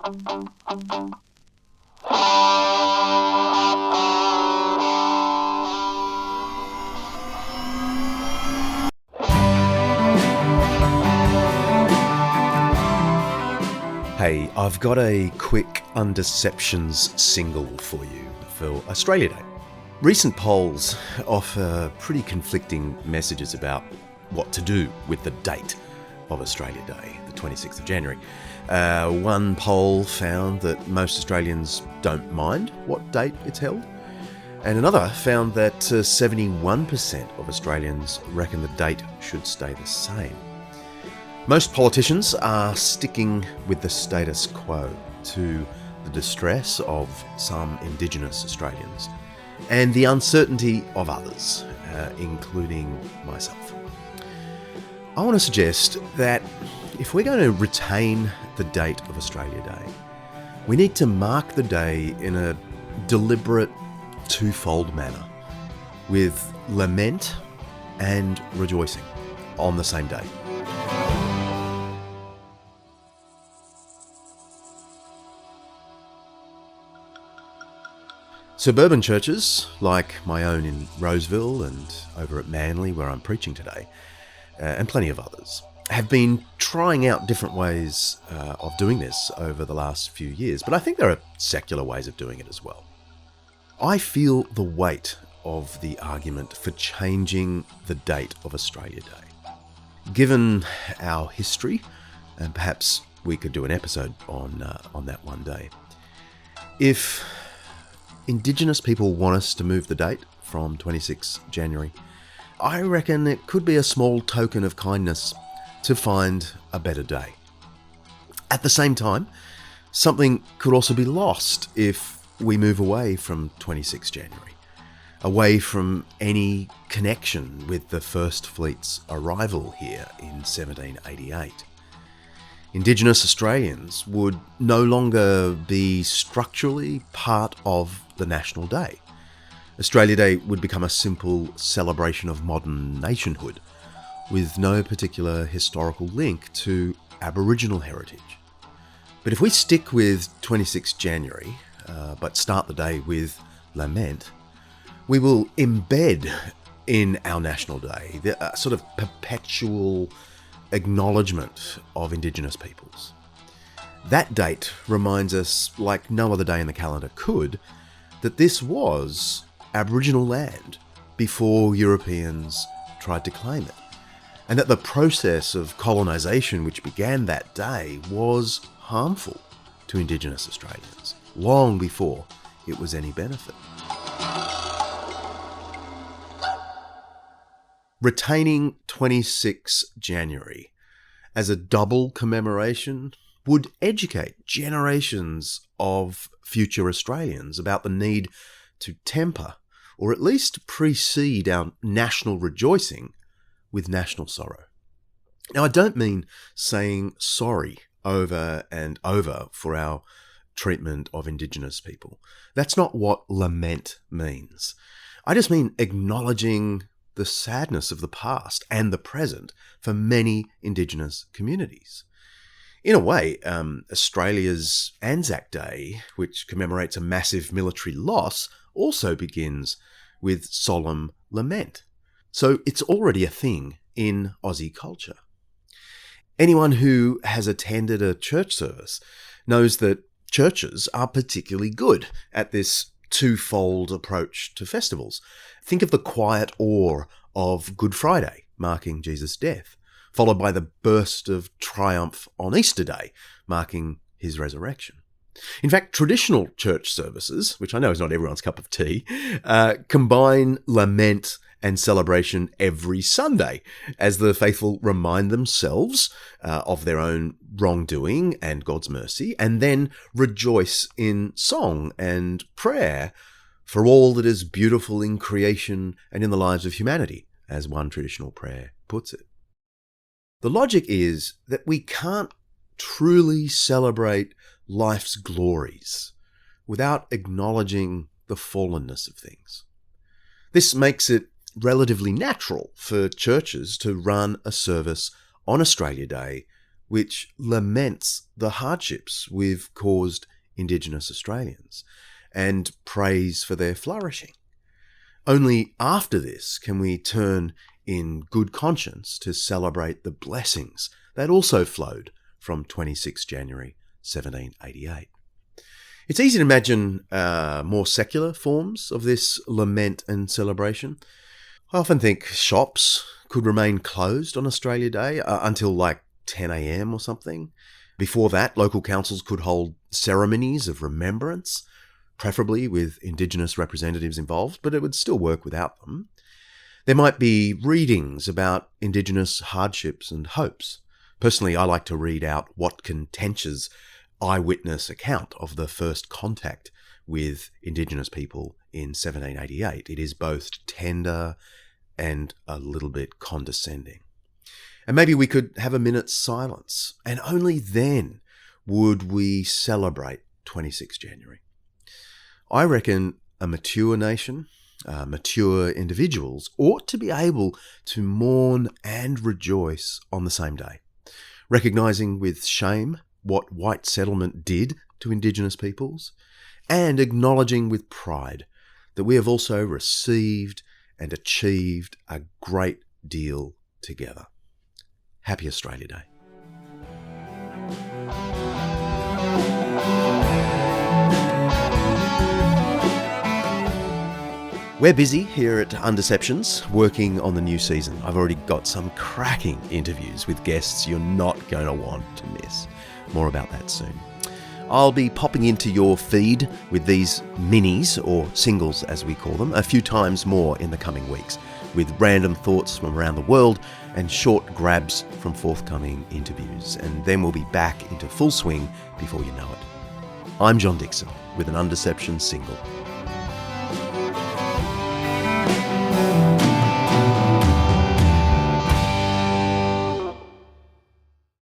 Hey, I've got a quick Undeceptions single for you for Australia Day. Recent polls offer pretty conflicting messages about what to do with the date of Australia Day, the 26th of January. One poll found that most Australians don't mind what date it's held, and another found that 71% of Australians reckon the date should stay the same. Most politicians are sticking with the status quo, to the distress of some Indigenous Australians and the uncertainty of others, including myself. I want to suggest that if we're going to retain the date of Australia Day, we need to mark the day in a deliberate twofold manner, with lament and rejoicing on the same day. Suburban churches, like my own in Roseville and over at Manly, where I'm preaching today, and plenty of others, have been trying out different ways of doing this over the last few years, but I think there are secular ways of doing it as well. I feel the weight of the argument for changing the date of Australia Day. Given our history, and perhaps we could do an episode on that one day, if Indigenous people want us to move the date from 26 January, I reckon it could be a small token of kindness to find a better day. At the same time, something could also be lost if we move away from 26 January, away from any connection with the First Fleet's arrival here in 1788. Indigenous Australians would no longer be structurally part of the national day. Australia Day would become a simple celebration of modern nationhood, with no particular historical link to Aboriginal heritage. But if we stick with 26 January, but start the day with lament, we will embed in our national day the sort of perpetual acknowledgement of Indigenous peoples. That date reminds us, like no other day in the calendar could, that this was Aboriginal land before Europeans tried to claim it, and that the process of colonisation which began that day was harmful to Indigenous Australians, long before it was any benefit. Retaining 26 January as a double commemoration would educate generations of future Australians about the need to temper, or at least precede, our national rejoicing with national sorrow. Now, I don't mean saying sorry over and over for our treatment of Indigenous people. That's not what lament means. I just mean acknowledging the sadness of the past and the present for many Indigenous communities. In a way, Australia's Anzac Day, which commemorates a massive military loss, also begins with solemn lament. So it's already a thing in Aussie culture. Anyone who has attended a church service knows that churches are particularly good at this twofold approach to festivals. Think of the quiet awe of Good Friday, marking Jesus' death, followed by the burst of triumph on Easter Day, marking his resurrection. In fact, traditional church services, which I know is not everyone's cup of tea, combine lament and celebration every Sunday, as the faithful remind themselves of their own wrongdoing and God's mercy, and then rejoice in song and prayer for all that is beautiful in creation and in the lives of humanity, as one traditional prayer puts it. The logic is that we can't truly celebrate life's glories without acknowledging the fallenness of things. This makes it relatively natural for churches to run a service on Australia Day which laments the hardships we've caused Indigenous Australians and prays for their flourishing. Only after this can we turn in good conscience to celebrate the blessings that also flowed from 26 January 1788. It's easy to imagine more secular forms of this lament and celebration. I often think shops could remain closed on Australia Day until like 10 a.m. or something. Before that, local councils could hold ceremonies of remembrance, preferably with Indigenous representatives involved, but it would still work without them. There might be readings about Indigenous hardships and hopes. Personally, I like to read out Watkin Tench's eyewitness account of the first contact with Indigenous people in 1788. It is both tender and a little bit condescending. And maybe we could have a minute's silence, and only then would we celebrate 26 January. I reckon a mature nation, mature individuals ought to be able to mourn and rejoice on the same day, recognising with shame what white settlement did to Indigenous peoples, and acknowledging with pride that we have also received and achieved a great deal together. Happy Australia Day. We're busy here at Undeceptions working on the new season. I've already got some cracking interviews with guests you're not going to want to miss. More about that soon. I'll be popping into your feed with these minis, or singles as we call them, a few times more in the coming weeks, with random thoughts from around the world and short grabs from forthcoming interviews. And then we'll be back into full swing before you know it. I'm John Dixon with an Undeception single.